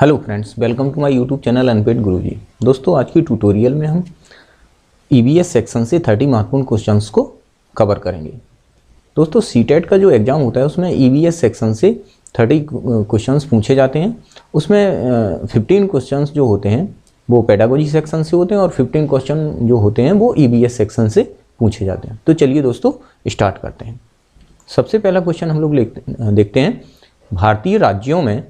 Hello friends, welcome to my YouTube channel unpaid Guruji. दोस्तों, आज की ट्यूटोरियल में हम ईवीएस सेक्शन से 30 महत्वपूर्ण क्वेश्चंस को कवर करेंगे। दोस्तों, सीटेट का जो एग्ज़ाम होता है उसमें ईवीएस सेक्शन से 30 क्वेश्चंस पूछे जाते हैं। उसमें 15 क्वेश्चंस जो होते हैं वो पेडागोजी सेक्शन से होते हैं और 15 क्वेश्चन जो होते हैं वो ईवीएस सेक्शन से पूछे जाते हैं। तो चलिए दोस्तों स्टार्ट करते हैं। सबसे पहला क्वेश्चन हम लोग देखते हैं, भारतीय राज्यों में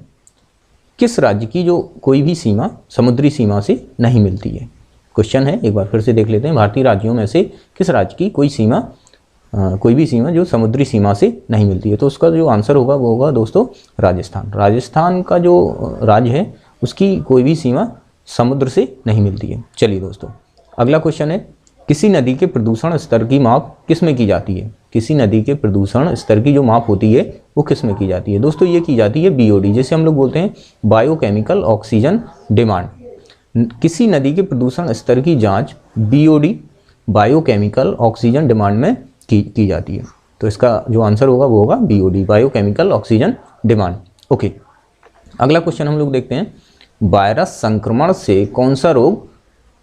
किस राज्य की जो कोई भी सीमा समुद्री सीमा से नहीं मिलती है। क्वेश्चन है, एक बार फिर से देख लेते हैं। भारतीय राज्यों में से किस राज्य की कोई भी सीमा जो समुद्री सीमा से नहीं मिलती है। तो उसका जो आंसर होगा वो होगा दोस्तों राजस्थान। राजस्थान का जो राज्य है उसकी कोई भी सीमा समुद्र से नहीं मिलती है। चलिए दोस्तों, अगला क्वेश्चन है, किसी नदी के प्रदूषण स्तर की माप किस में की जाती है। किसी नदी के प्रदूषण स्तर की जो माप होती है वो किस में की जाती है। दोस्तों, ये की जाती है बीओडी, जैसे हम लोग बोलते हैं बायोकेमिकल ऑक्सीजन डिमांड। किसी नदी के प्रदूषण स्तर की जांच बीओडी बायोकेमिकल ऑक्सीजन डिमांड में की जाती है। तो इसका जो आंसर होगा वो होगा BOD biochemical oxygen demand. Okay, अगला क्वेश्चन हम लोग देखते हैं, वायरस संक्रमण से कौन सा रोग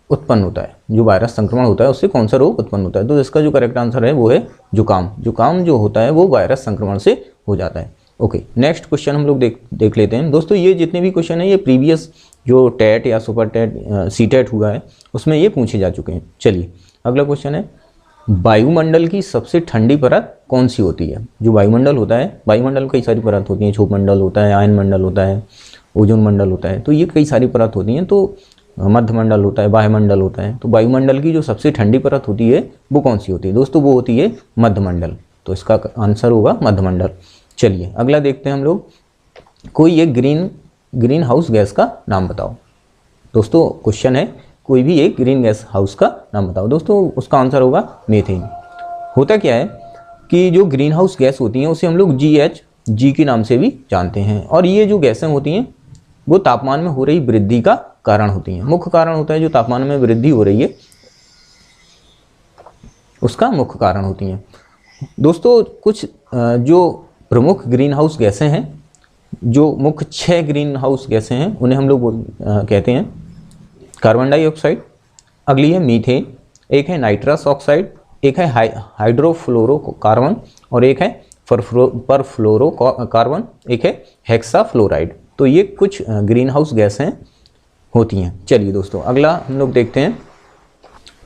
उत्पन्न होता है। जो वायरस संक्रमण होता है उससे कौन सा रोग उत्पन्न होता है। तो इसका जो करेक्ट आंसर है वो है जुकाम। जुकाम जो होता है वो वायरस संक्रमण से हो जाता है। ओके, नेक्स्ट क्वेश्चन हम लोग देख लेते हैं। दोस्तों, ये जितने भी क्वेश्चन हैं ये प्रीवियस जो टेट या सुपर टेट सीटेट हुआ है उसमें ये पूछे जा चुके हैं। चलिए, अगला क्वेश्चन है, वायुमंडल की सबसे ठंडी परत कौन सी होती है। जो वायुमंडल होता है, वायुमंडल में कई सारी परत होती हैं। क्षोभ मंडल होता है, आयन मंडल होता है, ओजोन मंडल होता है। तो ये कई सारी परत होती हैं। तो मध्यमंडल होता है, वायुमंडल होता है। तो वायुमंडल की जो सबसे ठंडी परत होती है वो कौन सी होती है। दोस्तों, वो होती है मध्यमंडल। तो इसका आंसर होगा मध्यमंडल। चलिए, अगला देखते हैं हम लोग, कोई एक ग्रीन हाउस गैस का नाम बताओ। दोस्तों, क्वेश्चन है, कोई भी एक ग्रीन गैस हाउस का नाम बताओ। दोस्तों, उसका आंसर होगा मीथेन। होता क्या है कि जो ग्रीन हाउस गैस होती हैं उसे हम लोग GHG के नाम से भी जानते हैं। और ये जो गैसें होती हैं वो तापमान में हो रही वृद्धि का कारण होती हैं। मुख्य कारण होता है जो तापमान में वृद्धि हो रही है उसका मुख्य कारण होती हैं। दोस्तों, कुछ जो प्रमुख ग्रीन हाउस गैसें हैं, जो मुख्य 6 ग्रीन हाउस गैसें हैं उन्हें हम लोग कहते हैं कार्बन डाइऑक्साइड, अगली है मीथेन, एक है नाइट्रस ऑक्साइड, एक है हाइड्रोफ्लोरोकार्बन और एक है परफ्लोरोकार्बन, एक है हेक्साफ्लोराइड। तो ये कुछ ग्रीन हाउस गैसें होती हैं। चलिए दोस्तों, अगला हम लोग देखते हैं।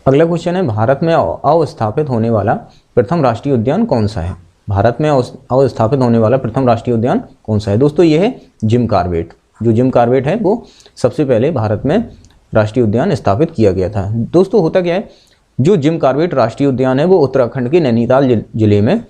अगला क्वेश्चन है, भारत में अवस्थापित होने वाला प्रथम राष्ट्रीय उद्यान कौन सा है। भारत में अवस्थापित होने वाला प्रथम राष्ट्रीय उद्यान कौन सा है। दोस्तों, ये है जिम कॉर्बेट। जो जिम कॉर्बेट है वो सबसे पहले भारत में राष्ट्रीय उद्यान स्थापित किया गया था। दोस्तों, होता क्या है, जो जिम कॉर्बेट राष्ट्रीय उद्यान है वो उत्तराखंड के नैनीताल जिले में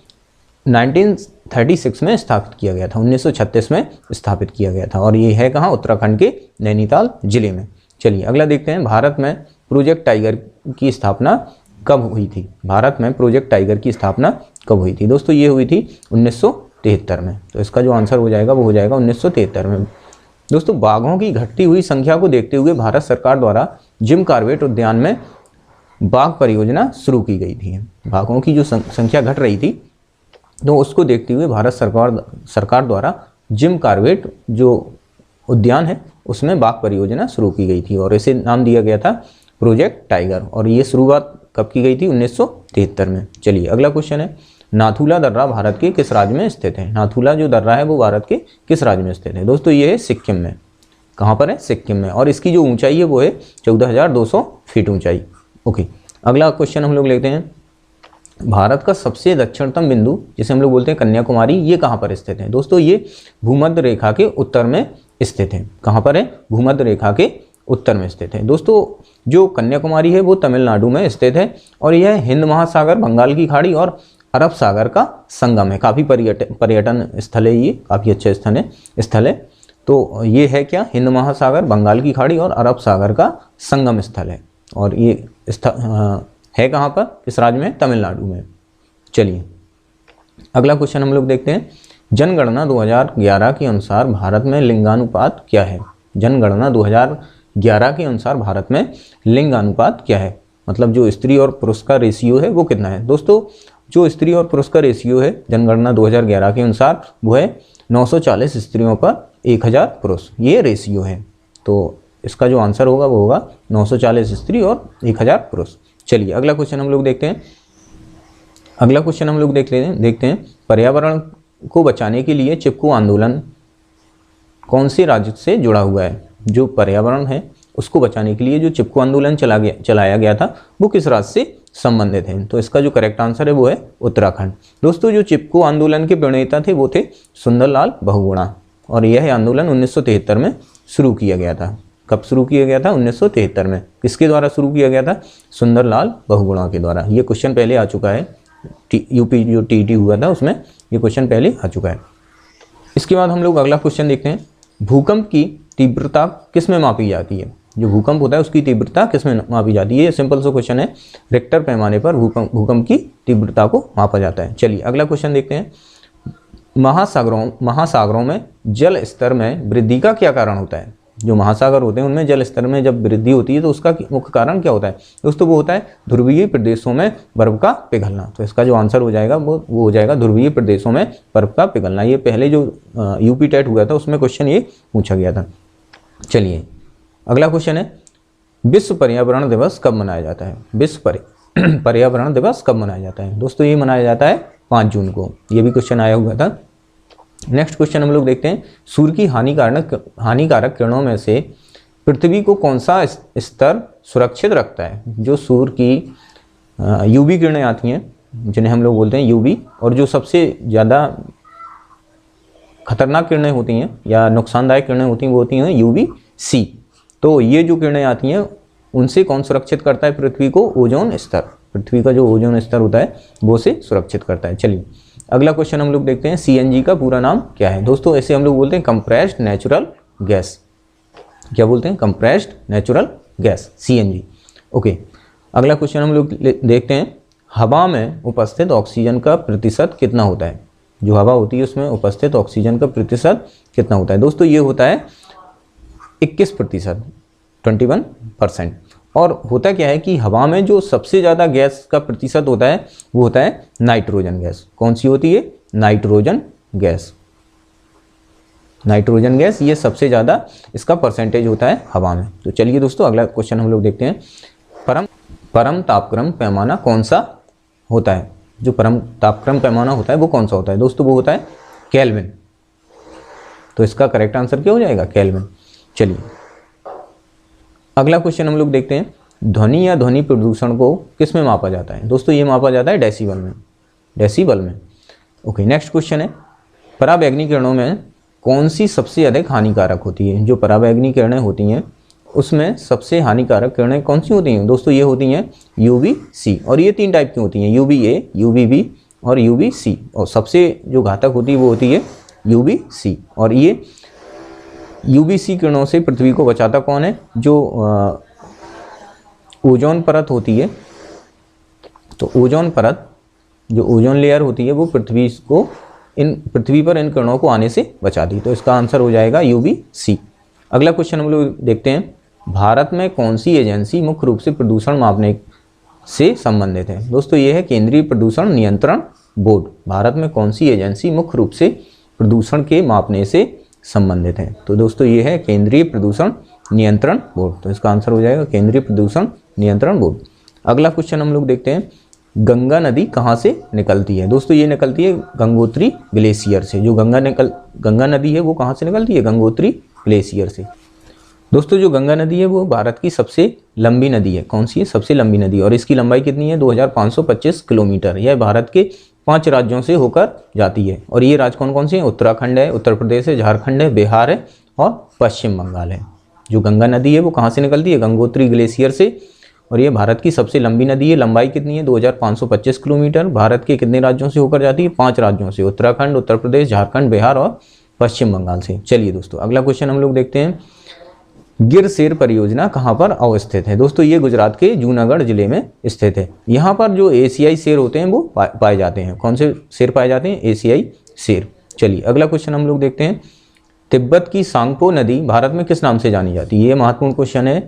1936 में स्थापित किया गया था। 1936 में स्थापित किया गया था और ये है कहाँ, उत्तराखंड के नैनीताल जिले में। चलिए, अगला देखते हैं, भारत में प्रोजेक्ट टाइगर की स्थापना कब हुई थी। भारत में प्रोजेक्ट टाइगर की स्थापना कब हुई थी। दोस्तों, ये हुई थी 1973 में। तो इसका जो आंसर हो जाएगा वो हो जाएगा 1973 में। दोस्तों, बाघों की घटती हुई संख्या को देखते हुए भारत सरकार द्वारा जिम कॉर्बेट उद्यान में बाघ परियोजना शुरू की गई थी। बाघों की जो संख्या घट रही थी तो उसको देखते हुए भारत सरकार द्वारा जिम कॉर्बेट जो उद्यान है उसमें बाघ परियोजना शुरू की गई थी और इसे नाम दिया गया था प्रोजेक्ट टाइगर। और ये शुरुआत कब की गई थी, 1973 में। चलिए, अगला क्वेश्चन है, नाथुला दर्रा भारत के किस राज्य में स्थित है। नाथुला जो दर्रा है वो भारत के किस राज्य में स्थित है। दोस्तों, ये है सिक्किम में। कहाँ पर है, सिक्किम में। और इसकी जो ऊंचाई है वो है 14,200 फीट ऊंचाई। ओके, अगला क्वेश्चन हम लोग लेते हैं, भारत का सबसे दक्षिणतम बिंदु जिसे हम लोग बोलते हैं कन्याकुमारी, ये कहाँ पर स्थित है। दोस्तों, ये भूमध्य रेखा के उत्तर में स्थित है। कहाँ पर है, भूमध्य रेखा के उत्तर में स्थित है। दोस्तों, जो कन्याकुमारी है वो तमिलनाडु में स्थित है और यह हिंद महासागर, बंगाल की खाड़ी और अरब सागर का संगम है। काफ़ी पर्यटन स्थल है, ये काफ़ी अच्छा स्थल है। तो ये है क्या, हिंद महासागर, बंगाल की खाड़ी और अरब सागर का संगम स्थल है। और ये है कहाँ पर, किस राज्य में, तमिलनाडु में। चलिए, अगला क्वेश्चन हम लोग देखते हैं, जनगणना 2011 के अनुसार भारत में लिंगानुपात क्या है। जनगणना 2011 के अनुसार भारत में लिंगानुपात क्या है, मतलब जो स्त्री और पुरुष का रेशियो है वो कितना है। दोस्तों, जो स्त्री और पुरुष का रेशियो है जनगणना 2011 के अनुसार वो है 940 स्त्रियों पर 1000 पुरुष, ये रेशियो है। तो इसका जो आंसर होगा वो होगा 940 स्त्री और 1000 पुरुष। चलिए अगला क्वेश्चन हम लोग देखते हैं। अगला क्वेश्चन हम लोग देखते हैं पर्यावरण को बचाने के लिए चिपको आंदोलन कौन से राज्य से जुड़ा हुआ है? जो पर्यावरण है उसको बचाने के लिए जो चिपको आंदोलन चलाया गया था वो किस राज्य से संबंधित है? तो इसका जो करेक्ट आंसर है वो है उत्तराखंड। दोस्तों जो चिपको आंदोलन के प्रणेता थे वो थे सुंदरलाल बहुगुणा, और यह आंदोलन 1973 में शुरू किया गया था। कब शुरू किया गया था? 1973 में। किसके द्वारा शुरू किया गया था? सुंदरलाल बहुगुणा के द्वारा। ये क्वेश्चन पहले आ चुका है, यूपी जो टीटी हुआ था उसमें ये क्वेश्चन पहले आ चुका है। इसके बाद हम लोग अगला क्वेश्चन देखते हैं, भूकंप की तीव्रता किस में मापी जाती है? जो भूकंप होता है उसकी तीव्रता किस में मापी जाती है? ये सिंपल सा क्वेश्चन है, रिक्टर पैमाने पर भूकंप की तीव्रता को मापा जाता है। चलिए अगला क्वेश्चन देखते हैं, महासागरों में जल स्तर में वृद्धि का क्या कारण होता है? जो महासागर होते हैं उनमें जल स्तर में जब वृद्धि होती है तो उसका मुख्य कारण क्या होता है? दोस्तों वो होता है ध्रुवीय प्रदेशों में बर्फ का पिघलना। तो इसका जो आंसर हो जाएगा वो हो जाएगा ध्रुवीय प्रदेशों में बर्फ का पिघलना। ये पहले जो यूपी टेट हुआ था उसमें क्वेश्चन ये पूछा गया था। चलिए अगला क्वेश्चन है, विश्व पर्यावरण दिवस कब मनाया जाता है? विश्व पर्यावरण दिवस कब मनाया जाता है? दोस्तों ये मनाया जाता है 5 जून को। ये भी क्वेश्चन आया हुआ था। नेक्स्ट क्वेश्चन हम लोग देखते हैं, सूर्य की हानिकारक किरणों में से पृथ्वी को कौन सा स्तर सुरक्षित रखता है? जो सूर्य की यूवी किरणें आती हैं जिन्हें हम लोग बोलते हैं यूवी, और जो सबसे ज़्यादा खतरनाक किरणें होती हैं या नुकसानदायक किरणें होती हैं वो होती हैं यूवी सी। तो ये जो किरणें आती हैं उनसे कौन सुरक्षित करता है पृथ्वी को? ओजोन स्तर। पृथ्वी का जो ओजोन स्तर होता है वो से सुरक्षित करता है। चलिए अगला क्वेश्चन हम लोग देखते हैं, सीएनजी का पूरा नाम क्या है? दोस्तों ऐसे हम लोग बोलते हैं कंप्रेस्ड नेचुरल गैस। क्या बोलते हैं? Compressed natural gas, CNG. Okay अगला क्वेश्चन हम लोग देखते हैं, हवा में उपस्थित ऑक्सीजन का प्रतिशत कितना होता है? जो हवा होती है उसमें उपस्थित ऑक्सीजन का प्रतिशत कितना होता है? दोस्तों ये होता है 21%, 21%। और होता क्या है कि हवा में जो सबसे ज़्यादा गैस का प्रतिशत होता है वो होता है नाइट्रोजन गैस। कौन सी होती है? Nitrogen gas. नाइट्रोजन गैस ये सबसे ज़्यादा इसका परसेंटेज होता है हवा में। तो चलिए दोस्तों अगला क्वेश्चन हम लोग देखते हैं, परम तापक्रम पैमाना कौन सा होता है? जो परम तापक्रम पैमाना होता है वो कौन सा होता है? दोस्तों वो होता है केल्विन। तो इसका करेक्ट आंसर क्या हो जाएगा? केल्विन। चलिए अगला क्वेश्चन हम लोग देखते हैं, ध्वनि या ध्वनि प्रदूषण को किस में मापा जाता है? दोस्तों ये मापा जाता है डेसिबल में। डेसिबल में। ओके नेक्स्ट क्वेश्चन है, पराबैंगनी किरणों में कौन सी सबसे अधिक हानिकारक होती है? जो पराबैंगनी किरणें होती हैं उसमें सबसे हानिकारक किरणें कौन सी होती हैं? दोस्तों ये होती हैं यूवी सी, और ये 3 टाइप की होती हैं, यूवी ए, यूवी बी और यूवी सी। और सबसे जो घातक होती है वो होती है यूवी सी। और ये यूवीसी किरणों से पृथ्वी को बचाता कौन है? जो ओजोन परत होती है। तो ओजोन परत, जो ओजोन लेयर होती है वो पृथ्वी पर इन किरणों को आने से बचाती है। तो इसका आंसर हो जाएगा यूवीसी। अगला क्वेश्चन हम लोग देखते हैं, भारत में कौन सी एजेंसी मुख्य रूप से प्रदूषण मापने से संबंधित है? दोस्तों ये है केंद्रीय प्रदूषण नियंत्रण बोर्ड। भारत में कौन सी एजेंसी मुख्य रूप से प्रदूषण के मापने से संबंधित है? तो दोस्तों ये है केंद्रीय प्रदूषण नियंत्रण बोर्ड। तो इसका आंसर हो जाएगा केंद्रीय प्रदूषण नियंत्रण बोर्ड। अगला क्वेश्चन हम लोग देखते हैं, गंगा नदी कहाँ से निकलती है? दोस्तों ये निकलती है गंगोत्री ग्लेशियर से। जो गंगा नदी है वो कहाँ से निकलती है? गंगोत्री ग्लेशियर से। दोस्तों जो गंगा नदी है वो भारत की सबसे लंबी नदी है। कौन सी है? सबसे लंबी नदी। और इसकी लंबाई कितनी है? 2525 किलोमीटर। यह भारत के 5 राज्यों से होकर जाती है। और ये राज्य कौन कौन से हैं? उत्तराखंड है, उत्तर प्रदेश है, झारखंड है, बिहार है और पश्चिम बंगाल है। जो गंगा नदी है वो कहाँ से निकलती है? गंगोत्री ग्लेशियर से। और ये भारत की सबसे लंबी नदी है। लंबाई कितनी है? 2525 किलोमीटर। भारत के कितने राज्यों से होकर जाती है? 5 राज्यों से, उत्तराखंड, उत्तर प्रदेश, झारखंड, बिहार और पश्चिम बंगाल से। चलिए दोस्तों अगला क्वेश्चन हम लोग देखते हैं, गिर सेर परियोजना कहाँ पर अवस्थित है? दोस्तों ये गुजरात के जूनागढ़ जिले में स्थित है। यहाँ पर जो एशियाई शेर होते हैं वो पाए जाते हैं। कौन से शेर पाए जाते हैं? एशियाई शेर। चलिए अगला क्वेश्चन हम लोग देखते हैं, तिब्बत की सांगपो नदी भारत में किस नाम से जानी जाती है? ये महत्वपूर्ण क्वेश्चन है।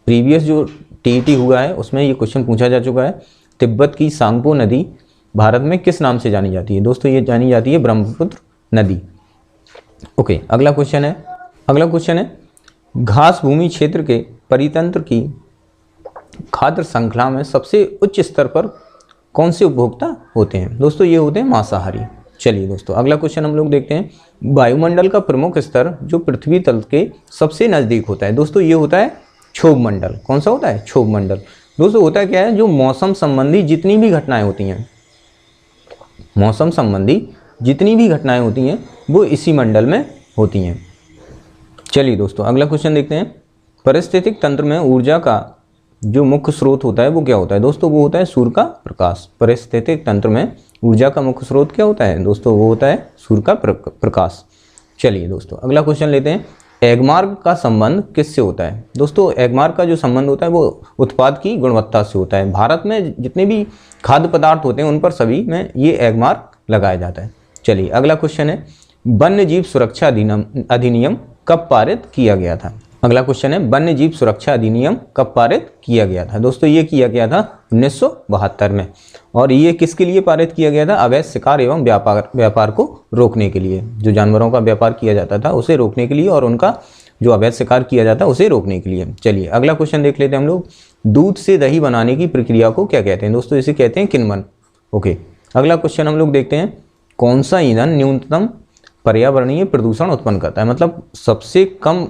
प्रीवियस जो टीईटी हुआ है उसमें ये क्वेश्चन पूछा जा चुका है। तिब्बत की सांगपो नदी भारत में किस नाम से जानी जाती है? दोस्तों ये जानी जाती है ब्रह्मपुत्र नदी। ओके, अगला क्वेश्चन है घास भूमि क्षेत्र के परितंत्र की खाद्य श्रृंखला में सबसे उच्च स्तर पर कौन से उपभोक्ता होते हैं? दोस्तों ये होते हैं मांसाहारी। चलिए दोस्तों अगला क्वेश्चन हम लोग देखते हैं। वायुमंडल का प्रमुख स्तर जो पृथ्वी तल के सबसे नज़दीक होता है, दोस्तों ये होता है क्षोभ मंडल। कौन सा होता है? क्षोभ मंडल। दोस्तों होता क्या है, जो मौसम संबंधी जितनी भी घटनाएं होती हैं, मौसम संबंधी जितनी भी घटनाएं होती हैं वो इसी मंडल में होती हैं। चलिए दोस्तों अगला क्वेश्चन देखते हैं। पारिस्थितिक तंत्र में ऊर्जा का जो मुख्य स्रोत होता है वो क्या होता है? दोस्तों वो होता है सूर्य का प्रकाश। पारिस्थितिक तंत्र में ऊर्जा का मुख्य स्रोत क्या होता है? दोस्तों वो होता है सूर्य का प्रकाश। चलिए दोस्तों अगला क्वेश्चन लेते हैं। एगमार्क का संबंध किससे होता है? दोस्तों एगमार्क का जो संबंध होता है वो उत्पाद की गुणवत्ता से होता है। भारत में जितने भी खाद्य पदार्थ होते हैं उन पर सभी में ये एगमार्क लगाया जाता है। चलिए अगला क्वेश्चन है। वन्य जीव सुरक्षा अधिनियम कब पारित किया गया था? अगला क्वेश्चन है। वन्य जीव सुरक्षा अधिनियम कब पारित किया गया था? दोस्तों ये किया गया था 1972 में। और ये किसके लिए पारित किया गया था? अवैध शिकार एवं व्यापार को रोकने के लिए। जो जानवरों का व्यापार किया जाता था उसे रोकने के लिए और उनका जो अवैध शिकार किया जाता है उसे रोकने के लिए। चलिए अगला क्वेश्चन देख लेते हैं हम लोग। दूध से दही बनाने की प्रक्रिया को क्या कहते हैं? दोस्तों इसे कहते हैं किण्वन। ओके, अगला क्वेश्चन हम लोग देखते हैं। कौन सा ईंधन न्यूनतम पर्यावरणीय प्रदूषण उत्पन्न करता है? मतलब सबसे कम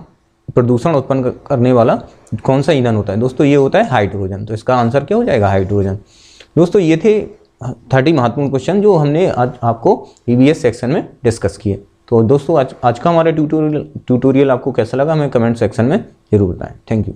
प्रदूषण उत्पन्न करने वाला कौन सा ईंधन होता है? दोस्तों ये होता है हाइड्रोजन। तो इसका आंसर क्या हो जाएगा? हाइड्रोजन। दोस्तों ये थे 30 महत्वपूर्ण क्वेश्चन जो हमने आज आपको ईवीएस सेक्शन में डिस्कस किए। तो दोस्तों आज का हमारा ट्यूटोरियल आपको कैसा लगा हमें कमेंट सेक्शन में जरूर बताएं। Thank you.